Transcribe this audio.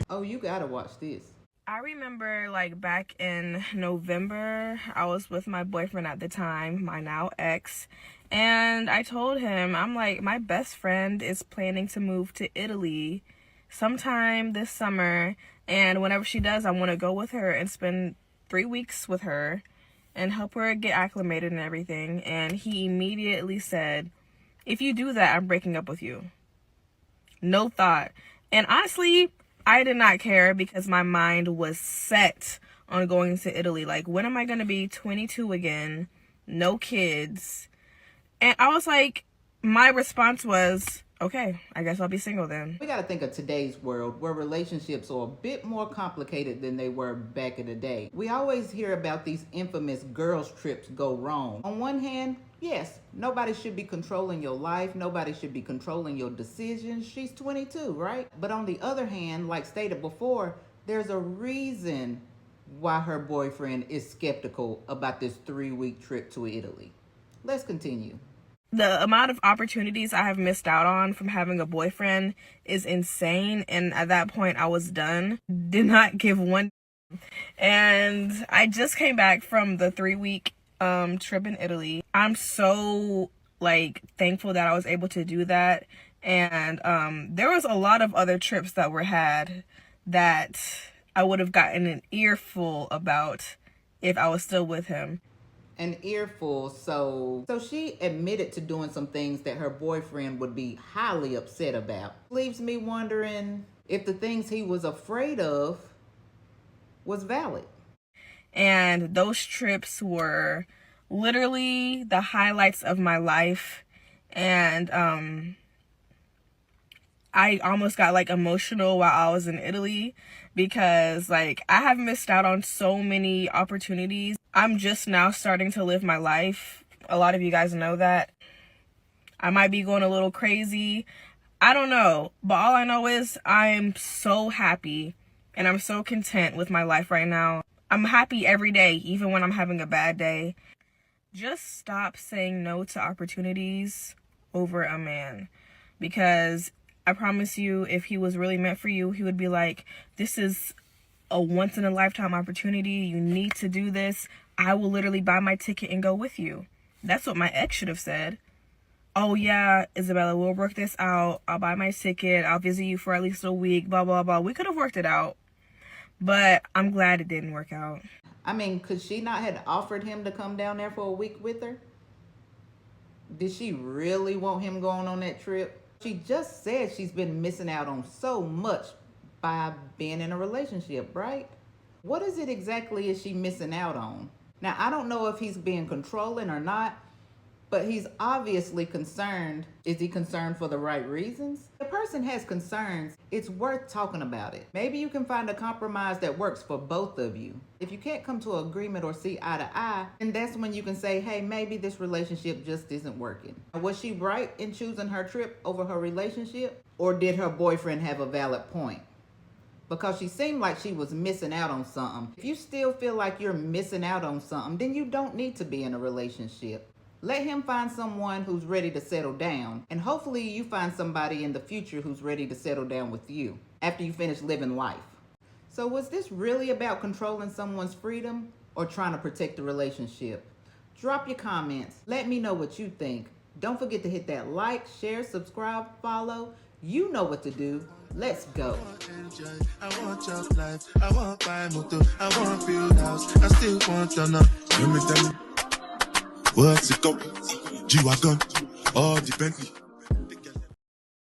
Oh, you gotta watch this. I remember like back in November, I was with my boyfriend at the time, my now ex, and I told him, I'm like, my best friend is planning to move to Italy sometime this summer, and whenever she does, I want to go with her and spend 3 weeks with her and help her get acclimated and everything. And he immediately said, if you do that, I'm breaking up with you. No thought. And honestly, I did not care because my mind was set on going to Italy. Like, when am I going to be 22 again? No kids. And I was like, my response was, okay, I guess I'll be single then. We got to think of today's world where relationships are a bit more complicated than they were back in the day. We always hear about these infamous girls' trips go wrong. On one hand, yes, nobody should be controlling your life. Nobody should be controlling your decisions. She's 22, right? But on the other hand, like stated before, there's a reason why her boyfriend is skeptical about this 3-week trip to Italy. Let's continue. The amount of opportunities I have missed out on from having a boyfriend is insane. And at that point, I was done. Did not give one. And I just came back from the 3-week trip in Italy. I'm so thankful that I was able to do that. And there was a lot of other trips that were had that I would have gotten an earful about if I was still with him. An earful. So she admitted to doing some things that her boyfriend would be highly upset about. Leaves me wondering if the things he was afraid of was valid. And those trips were literally the highlights of my life. And I almost got emotional while I was in Italy because I have missed out on so many opportunities. I'm just now starting to live my life. A lot of you guys know that. I might be going a little crazy. I don't know. But all I know is I'm so happy and I'm so content with my life right now. I'm happy every day, even when I'm having a bad day. Just stop saying no to opportunities over a man. Because I promise you, if he was really meant for you, he would be like, this is a once-in-a-lifetime opportunity. You need to do this. I will literally buy my ticket and go with you. That's what my ex should have said. Oh, yeah, Isabella, we'll work this out. I'll buy my ticket. I'll visit you for at least a week, blah, blah, blah. We could have worked it out. But I'm glad it didn't work out. I mean, could she not have offered him to come down there for a week with her? Did she really want him going on that trip? She just said she's been missing out on so much by being in a relationship, right? What is it exactly is she missing out on? Now, I don't know if he's being controlling or not, but he's obviously concerned. Is he concerned for the right reasons? If a person has concerns, it's worth talking about it. Maybe you can find a compromise that works for both of you. If you can't come to an agreement or see eye to eye, then that's when you can say, hey, maybe this relationship just isn't working. Was she right in choosing her trip over her relationship? Or did her boyfriend have a valid point? Because she seemed like she was missing out on something. If you still feel like you're missing out on something, then you don't need to be in a relationship. Let him find someone who's ready to settle down. And hopefully you find somebody in the future who's ready to settle down with you after you finish living life. So was this really about controlling someone's freedom or trying to protect the relationship? Drop your comments. Let me know what you think. Don't forget to hit that like, share, subscribe, follow. You know what to do. Let's go. I want your life. I want buy motor. I want build house. I still want to know. Tell me. What's it go? G-Wagon, all the Bentley.